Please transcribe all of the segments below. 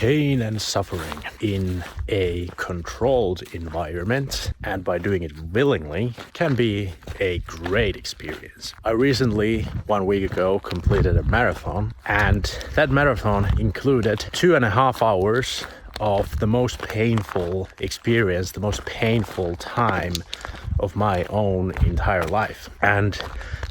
pain and suffering in a controlled environment, and by doing it willingly, can be a great experience. I recently, 1 week ago, completed a marathon, and that marathon included 2.5 hours of the most painful experience, the most painful time of my own entire life. And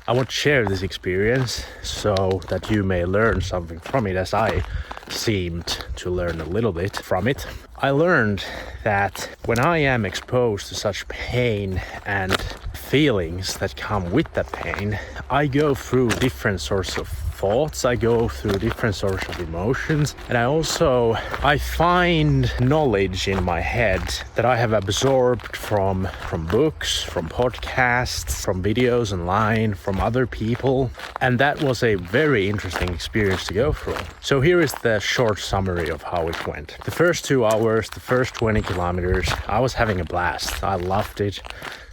I want to share this experience so that you may learn something from it, as I seemed to learn a little bit from it. I learned that when I am exposed to such pain and feelings that come with that pain, I go through different sorts of thoughts, I go through different sorts of emotions, and I find knowledge in my head that I have absorbed from books, from podcasts, from videos online, from other people, and that was a very interesting experience to go through. So here is the short summary of how it went. The first 2 hours, the first 20 kilometers, I was having a blast. I loved it.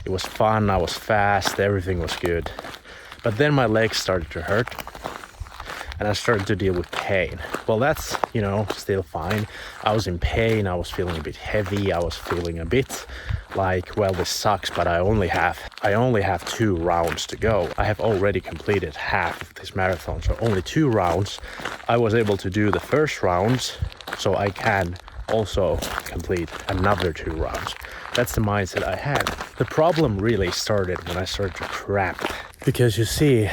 It was fun, I was fast, everything was good. But then my legs started to hurt, and I started to deal with pain. Well, that's, still fine. I was in pain, I was feeling a bit heavy, I was feeling a bit like, well, this sucks, but I only have 2 rounds to go. I have already completed half of this marathon, so only 2 rounds. I was able to do the first rounds, so I can also complete another 2 rounds. That's the mindset I had. The problem really started when I started to cramp. Because you see,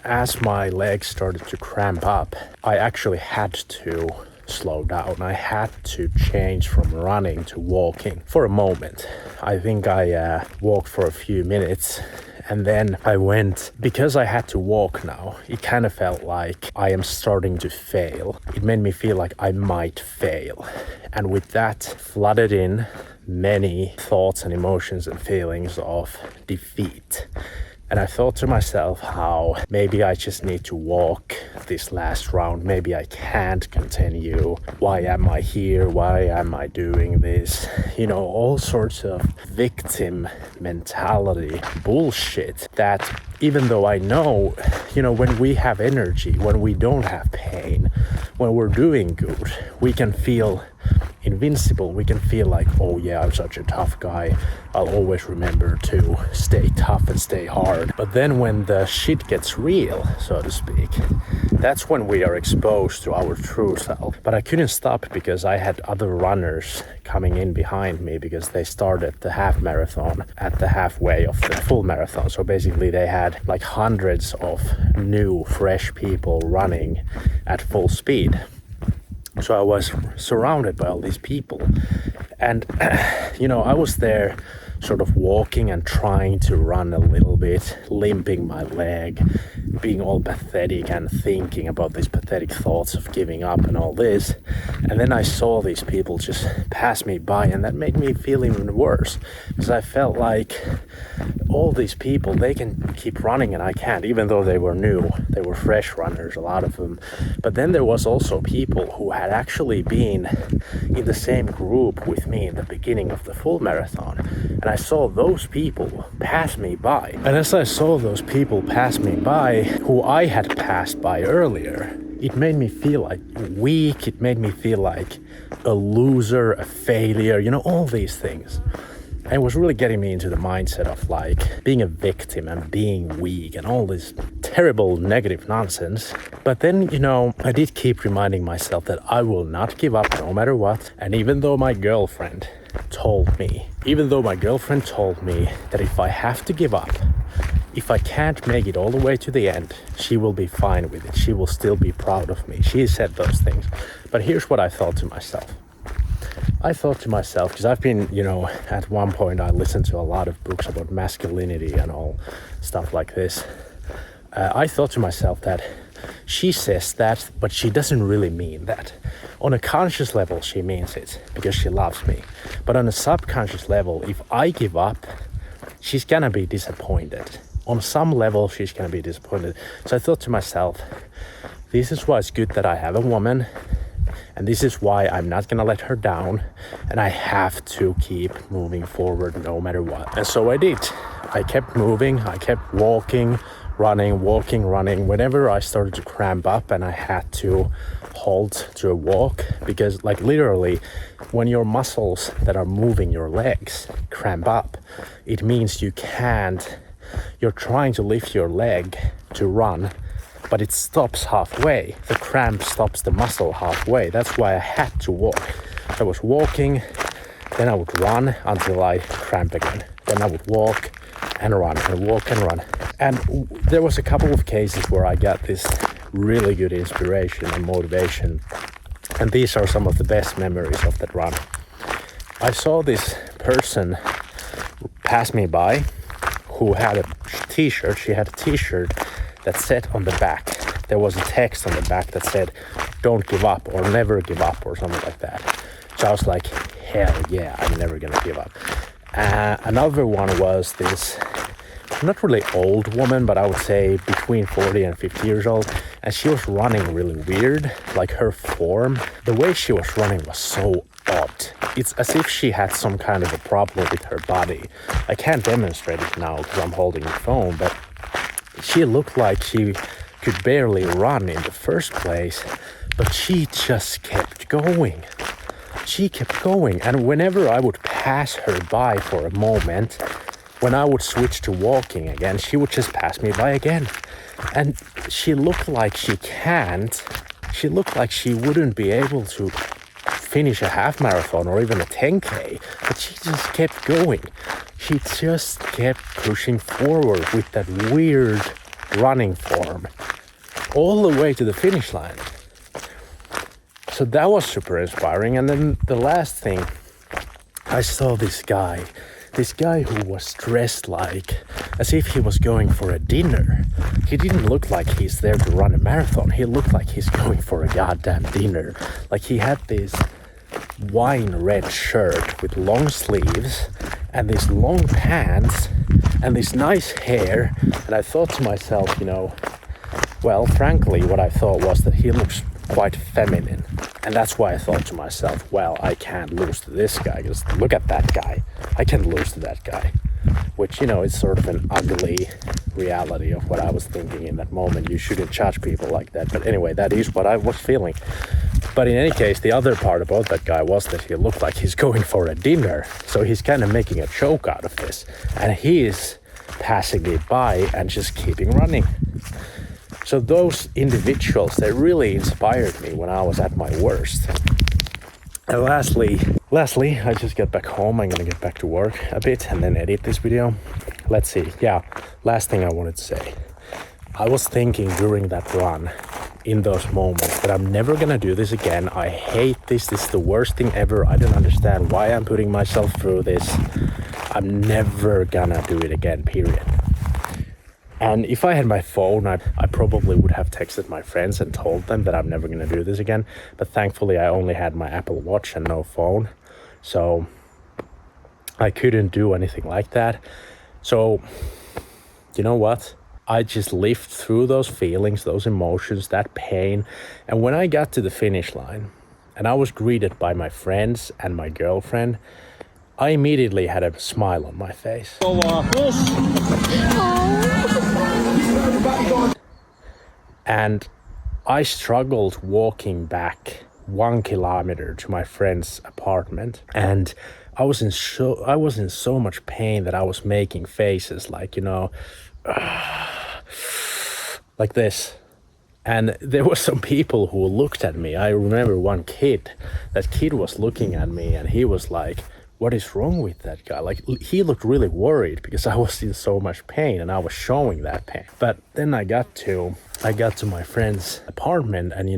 as my legs started to cramp up, I actually had to slow down. I had to change from running to walking for a moment. I think I walked for a few minutes, and then I went, because I had to walk now, it kind of felt like I am starting to fail. It made me feel like I might fail. And with that flooded in many thoughts and emotions and feelings of defeat. And I thought to myself how maybe I just need to walk this last round. Maybe I can't continue. Why am I here? Why am I doing this? All sorts of victim mentality bullshit that, even though I know, when we have energy, when we don't have pain, when we're doing good, we can feel invincible. We can feel like, oh yeah, I'm such a tough guy. I'll always remember to stay tough and stay hard. But then when the shit gets real, so to speak, that's when we are exposed to our true self. But I couldn't stop because I had other runners coming in behind me, because they started the half marathon at the halfway of the full marathon. So basically they had like hundreds of new, fresh people running at full speed. So I was surrounded by all these people, and I was there sort of walking and trying to run a little bit, limping my leg, being all pathetic and thinking about these pathetic thoughts of giving up and all this. And then I saw these people just pass me by, and that made me feel even worse, because I felt like all these people, they can keep running and I can't, even though they were new. They were fresh runners, a lot of them. But then there was also people who had actually been in the same group with me in the beginning of the full marathon. And I saw those people pass me by. And as I saw those people pass me by, who I had passed by earlier, it made me feel like weak. It made me feel like a loser, a failure, all these things. And it was really getting me into the mindset of like being a victim and being weak and all this terrible negative nonsense. But then, I did keep reminding myself that I will not give up no matter what. And even though my girlfriend told me that if I have to give up, if I can't make it all the way to the end, she will be fine with it. She will still be proud of me. She said those things. But here's what I thought to myself. Because I've been, at one point I listened to a lot of books about masculinity and all stuff like this. I thought to myself that she says that, but she doesn't really mean that. On a conscious level, she means it because she loves me. But on a subconscious level, if I give up, she's gonna be disappointed. On some level, she's gonna be disappointed. So I thought to myself, this is why it's good that I have a woman. And this is why I'm not gonna let her down, and I have to keep moving forward no matter what. And so I did. I kept moving, I kept walking, running. Whenever I started to cramp up and I had to halt to a walk, because like literally when your muscles that are moving your legs cramp up, it means you're trying to lift your leg to run, but it stops halfway. The cramp stops the muscle halfway. That's why I had to walk. I was walking, then I would run until I cramp again. Then I would walk and run and walk and run. And there was a couple of cases where I got this really good inspiration and motivation. And these are some of the best memories of that run. I saw this person pass me by who had a t-shirt. She had a t-shirt that said on the back, there was a text on the back that said, "Don't give up," or "Never give up," or something like that. So I was like, hell yeah, I'm never gonna give up. Another one was this not really old woman, but I would say between 40 and 50 years old, and she was running really weird. Like her form, the way she was running was so odd. It's as if she had some kind of a problem with her body. I can't demonstrate it now because I'm holding the phone, but she looked like she could barely run in the first place, but she just kept going. She kept going, and whenever I would pass her by for a moment, when I would switch to walking again, she would just pass me by again. And she looked like she wouldn't be able to finish a half marathon or even a 10K, but she just kept going. She just kept pushing forward with that weird running form all the way to the finish line. So that was super inspiring. And then the last thing, I saw this guy who was dressed like as if he was going for a dinner. He didn't look like he's there to run a marathon. He looked like he's going for a goddamn dinner. Like he had this wine red shirt with long sleeves and these long pants and this nice hair. And I thought to myself, well, frankly, what I thought was that he looks quite feminine. And that's why I thought to myself, well, I can't lose to this guy, because look at that guy. I can't lose to that guy. Which, is sort of an ugly reality of what I was thinking in that moment. You shouldn't judge people like that. But anyway, that is what I was feeling. But in any case, the other part about that guy was that he looked like he's going for a dinner. So he's kind of making a joke out of this. And he is passing me by and just keeping running. So those individuals, they really inspired me when I was at my worst. And lastly, I just got back home. I'm gonna get back to work a bit and then edit this video. Let's see. Yeah, last thing I wanted to say. I was thinking during that run, in those moments, that I'm never gonna do this again. I hate this. This is the worst thing ever. I don't understand why I'm putting myself through this. I'm never gonna do it again, period. And if I had my phone, I probably would have texted my friends and told them that I'm never going to do this again. But thankfully, I only had my Apple Watch and no phone. So I couldn't do anything like that. So, you know what? I just lived through those feelings, those emotions, that pain. And when I got to the finish line and I was greeted by my friends and my girlfriend, I immediately had a smile on my face. And I struggled walking back 1 kilometer to my friend's apartment, and I was in so much pain that I was making faces like, like this. And there were some people who looked at me. I remember one kid. That kid was looking at me and he was like, "What is wrong with that guy?" Like, he looked really worried because I was in so much pain and I was showing that pain. But then I got to my friend's apartment and,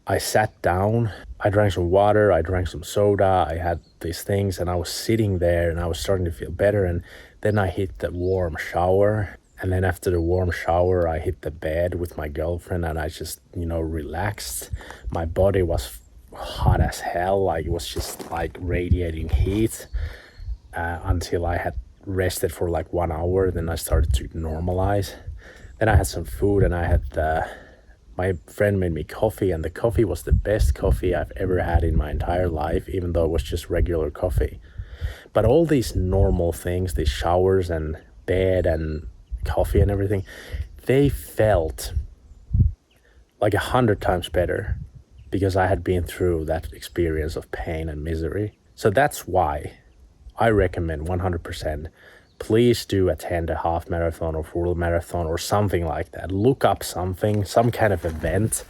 I sat down, I drank some water, I drank some soda, I had these things, and I was sitting there and I was starting to feel better. And then I hit the warm shower. And then after the warm shower, I hit the bed with my girlfriend and I just, relaxed. My body was hot as hell. Like, it was just like radiating heat until I had rested for like 1 hour. Then I started to normalize. Then I had some food and I had my friend made me coffee, and the coffee was the best coffee I've ever had in my entire life, even though it was just regular coffee. But all these normal things, these showers and bed and coffee and everything, they felt like 100 times better because I had been through that experience of pain and misery. So that's why I recommend 100%, please do attend a half marathon or full marathon or something like that. Look up something, some kind of event,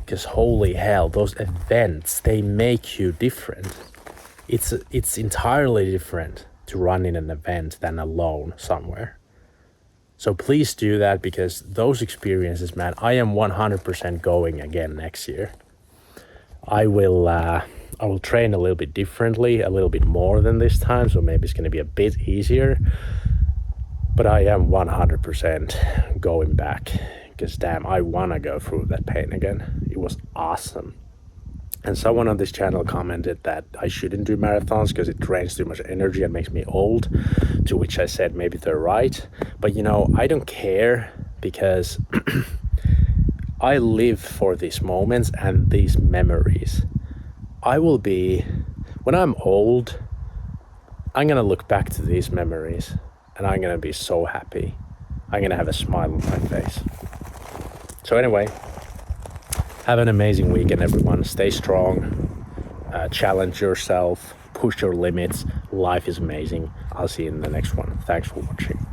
because holy hell, those events, they make you different. It's entirely different to run in an event than alone somewhere. So please do that, because those experiences, man, I am 100% going again next year. I will train a little bit differently, a little bit more than this time, so maybe it's going to be a bit easier. But I am 100% going back, because damn, I want to go through that pain again. It was awesome. And someone on this channel commented that I shouldn't do marathons because it drains too much energy and makes me old, to which I said maybe they're right. But you know, I don't care, because I live for these moments and these memories. When I'm old, I'm gonna look back to these memories and I'm gonna be so happy. I'm gonna have a smile on my face. So anyway, have an amazing weekend, everyone. Stay strong, challenge yourself, push your limits. Life is amazing. I'll see you in the next one. Thanks for watching.